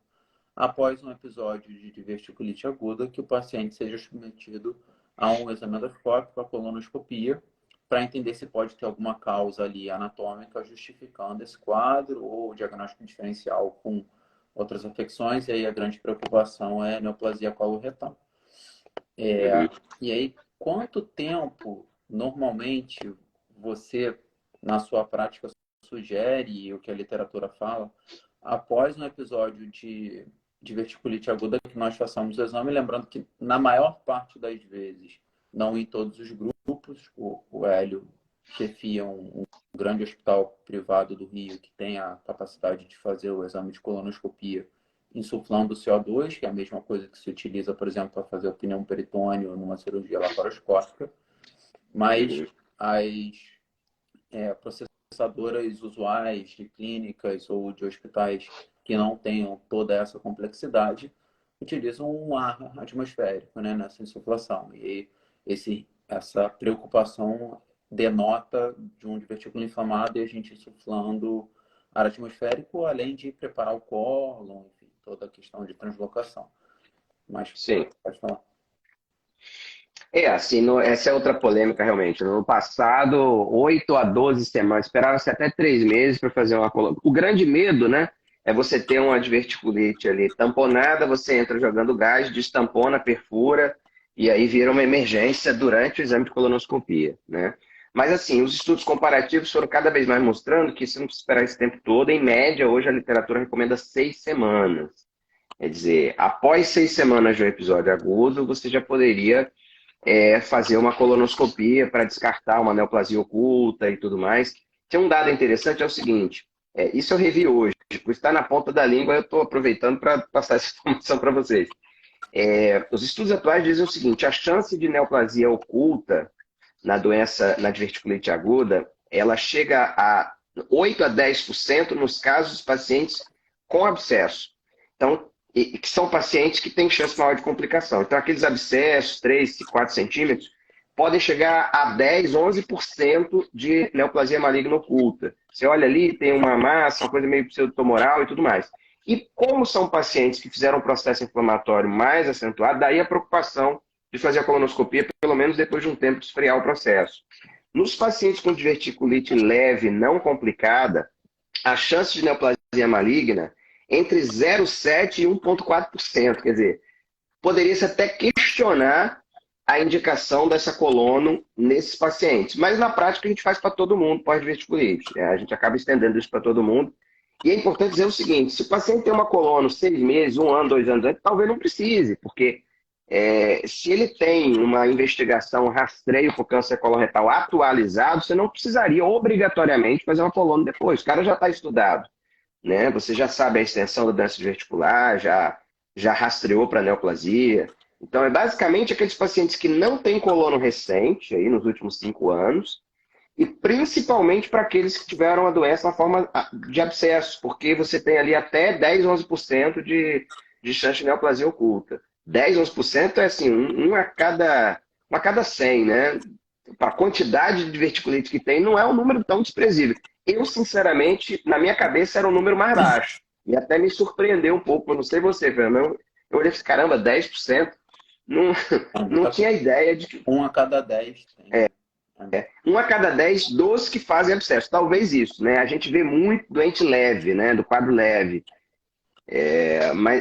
após um episódio de diverticulite aguda, que o paciente seja submetido a um exame endoscópico, a colonoscopia, para entender se pode ter alguma causa ali anatômica justificando esse quadro ou diagnóstico diferencial com outras afecções. E aí a grande preocupação é a neoplasia coloretal. E aí, quanto tempo normalmente você, na sua prática, sugere, e o que a literatura fala, após um episódio de diverticulite aguda, que nós façamos o exame, lembrando que na maior parte das vezes, não em todos os grupos, o Hélio chefia um grande hospital privado do Rio que tem a capacidade de fazer o exame de colonoscopia insuflando o CO2, que é a mesma coisa que se utiliza, por exemplo, para fazer o pneumo peritônio numa cirurgia laparoscópica, mas as processadoras usuais de clínicas ou de hospitais que não tenham toda essa complexidade utilizam um ar atmosférico, né, nessa insuflação. E essa preocupação denota de um divertículo inflamado e a gente insuflando ar atmosférico, além de preparar o cólon, enfim, toda a questão de translocação. Mas sim, pode falar. Assim, essa é outra polêmica realmente. No passado, 8 a 12 semanas, esperava-se até 3 meses para fazer uma coluna. O grande medo, né, é você ter uma diverticulite ali tamponada, você entra jogando gás, destampona, perfura, e aí vira uma emergência durante o exame de colonoscopia, né? Mas assim, os estudos comparativos foram cada vez mais mostrando que você não precisa esperar esse tempo todo. Em média, hoje a literatura recomenda 6 semanas. Quer dizer, após 6 semanas de um episódio agudo, você já poderia fazer uma colonoscopia para descartar uma neoplasia oculta e tudo mais. Tem um dado interessante, é o seguinte, isso eu revi hoje, por estar na ponta da língua, eu estou aproveitando para passar essa informação para vocês. Os estudos atuais dizem o seguinte, a chance de neoplasia oculta na doença, na diverticulite aguda, ela chega a 8 a 10% nos casos dos pacientes com abscesso. Então, que são pacientes que têm chance maior de complicação. Então, aqueles abscessos, 3, 4 centímetros, podem chegar a 10, 11% de neoplasia maligna oculta. Você olha ali, tem uma massa, uma coisa meio pseudotumoral e tudo mais. E como são pacientes que fizeram um processo inflamatório mais acentuado, daí a preocupação de fazer a colonoscopia, pelo menos depois de um tempo de esfriar o processo. Nos pacientes com diverticulite leve, não complicada, a chance de neoplasia maligna entre 0,7% e 1,4%. Quer dizer, poderia-se até questionar a indicação dessa colono nesses pacientes. Mas na prática a gente faz para todo mundo pós-diverticulite. A gente acaba estendendo isso para todo mundo. E é importante dizer o seguinte, se o paciente tem uma colono 6 meses, 1 ano, 2 anos antes, talvez não precise, porque se ele tem uma investigação, um rastreio por câncer coloretal atualizado, você não precisaria obrigatoriamente fazer uma colono depois. O cara já está estudado, né? Você já sabe a extensão da doença verticular, já rastreou para neoplasia. Então, é basicamente aqueles pacientes que não têm colono recente, aí nos últimos 5 anos, e principalmente para aqueles que tiveram a doença na forma de abscesso, porque você tem ali até 10, 11% de chance de neoplasia oculta. 10, 11% é assim, um a cada 100, né? Para a quantidade de diverticulite que tem, não é um número tão desprezível. Eu, sinceramente, na minha cabeça era um número mais baixo. E até me surpreendeu um pouco. Eu não sei você, Fernando. Eu olhei e falei, caramba, 10%? Não, não tinha ideia de que 1 a cada 10 tem. 1 a cada 10 dos que fazem abscesso. Talvez isso, né? A gente vê muito doente leve, né? Do quadro leve.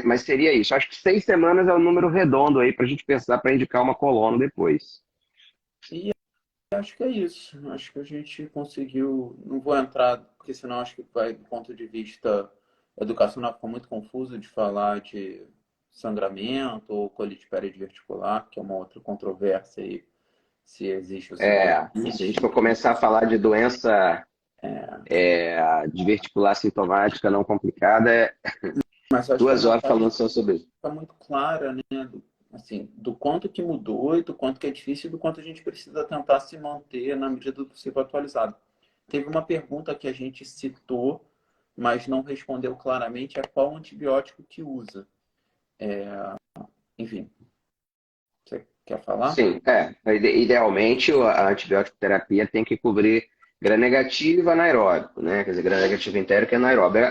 Mas seria isso. Acho que 6 semanas é o número redondo aí para a gente pensar para indicar uma colono depois. E acho que é isso. Acho que a gente conseguiu. Não vou entrar, porque senão acho que vai, do ponto de vista educacional, fica muito confuso de falar de sangramento ou colite periverticular, que é uma outra controvérsia aí, se existe ou se não Se a gente existe. for começar a falar de doença diverticular sintomática não complicada, Mas acho que a 2 horas falando mensagem só sobre isso. fica muito clara, né? Assim, do quanto que mudou e do quanto que é difícil e do quanto a gente precisa tentar se manter na medida do possível atualizado. Teve uma pergunta que a gente citou, mas não respondeu claramente, é qual antibiótico que usa. Enfim, você quer falar? Sim, idealmente a antibiótico terapia tem que cobrir gram-negativo anaeróbico, né? Quer dizer, gram-negativo entérico e anaeróbico.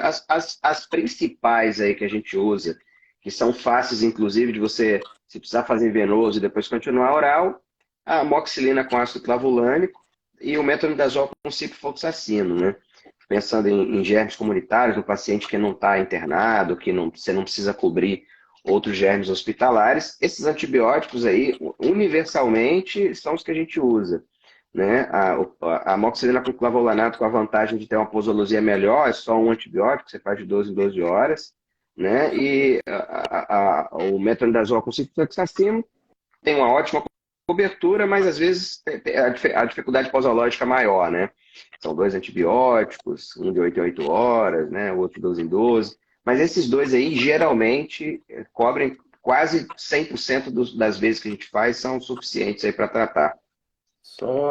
As principais aí que a gente usa, que são fáceis, inclusive, de você, se precisar fazer venoso e depois continuar oral, a amoxicilina com ácido clavulânico e o metronidazol com ciprofloxacino, né? Pensando em germes comunitários, no paciente que não está internado, que você não precisa cobrir outros germes hospitalares, esses antibióticos aí, universalmente, são os que a gente usa. Né? A amoxicilina com clavulanato, com a vantagem de ter uma posologia melhor, é só um antibiótico, você faz de 12 em 12 horas. Né? E o metronidazol com ciprofloxacino tem uma ótima cobertura, mas às vezes a dificuldade posológica é maior, né? São 2 antibióticos, um de 8 em 8 horas, né? O outro de 12 em 12. Mas esses dois aí, geralmente, cobrem quase 100% das vezes que a gente faz, são suficientes aí para tratar. Só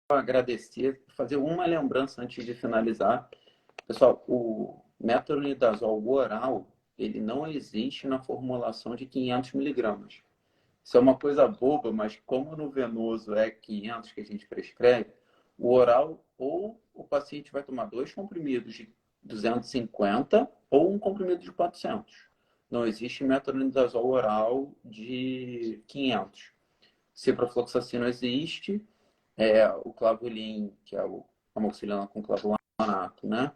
agradecer, fazer uma lembrança antes de finalizar. Pessoal, o metronidazol oral, ele não existe na formulação de 500 miligramas. Isso é uma coisa boba, mas como no venoso é 500 que a gente prescreve, o oral ou o paciente vai tomar 2 comprimidos de 250 ou um comprimido de 400. Não existe metronidazol oral de 500. ciprofloxacino existe, o clavulin, que é o amoxicilina com clavulanato, né?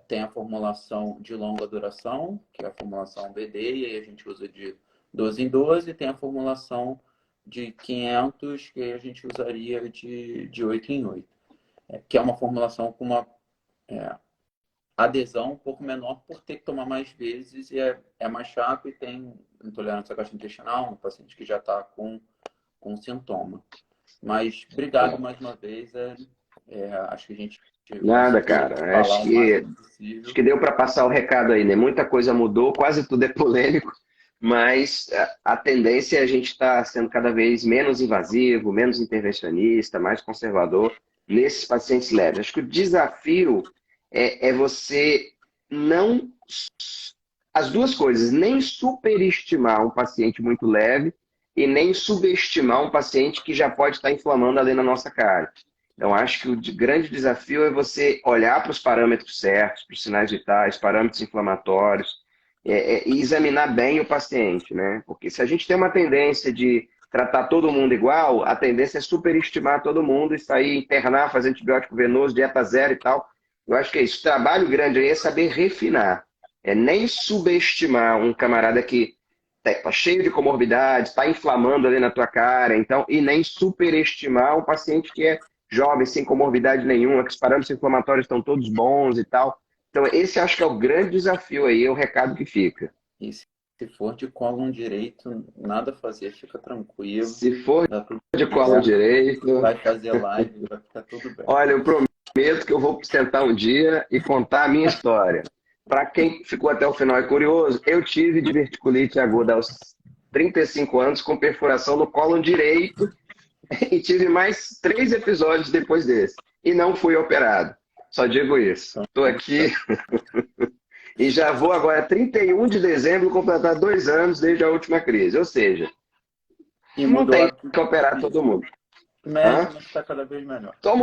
Tem a formulação de longa duração, que é a formulação BD, e aí a gente usa de 12 em 12, e tem a formulação de 500, que a gente usaria de 8 em 8, que é uma formulação com uma adesão um pouco menor por ter que tomar mais vezes, e é mais chato e tem intolerância gastrointestinal no paciente que já está com sintoma. Mas obrigado mais uma vez, acho que a gente Nada, conseguiu cara. falar o máximo possível. Acho que deu para passar o recado aí, né? Muita coisa mudou, quase tudo é polêmico, mas a tendência é a gente estar sendo cada vez menos invasivo, menos intervencionista, mais conservador nesses pacientes leves. Acho que o desafio é você não... As duas coisas, nem superestimar um paciente muito leve e nem subestimar um paciente que já pode estar inflamando ali na nossa cara. Então, acho que o grande desafio é você olhar para os parâmetros certos, para os sinais vitais, parâmetros inflamatórios, e examinar bem o paciente, né? Porque se a gente tem uma tendência de tratar todo mundo igual, a tendência é superestimar todo mundo e sair, internar, fazer antibiótico venoso, dieta zero e tal. Eu acho que é isso. O trabalho grande aí é saber refinar. É nem subestimar um camarada que está cheio de comorbidades, está inflamando ali na tua cara, então, e nem superestimar um paciente que é jovem, sem comorbidade nenhuma, que os parâmetros inflamatórios estão todos bons e tal. Então, esse acho que é o grande desafio aí, é o recado que fica. E se for de cólon direito, nada a fazer, fica tranquilo. Se for de colo direito... Vai fazer live, vai ficar tudo bem. Olha, eu prometo que eu vou sentar um dia e contar a minha história. Para quem ficou até o final e curioso, eu tive diverticulite aguda aos 35 anos com perfuração no cólon direito e tive mais 3 episódios depois desse. E não fui operado. Só digo isso. Estou aqui e já vou agora, 31 de dezembro, completar 2 anos desde a última crise. Ou seja, não tem que operar todo mundo. Mas está cada vez melhor. Tô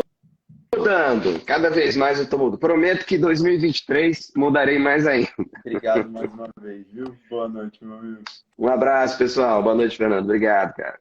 mudando. Cada vez mais eu estou mudando. Prometo que em 2023 mudarei mais ainda. Obrigado mais uma vez, viu? Boa noite, meu amigo. Um abraço, pessoal. Boa noite, Fernando. Obrigado, cara.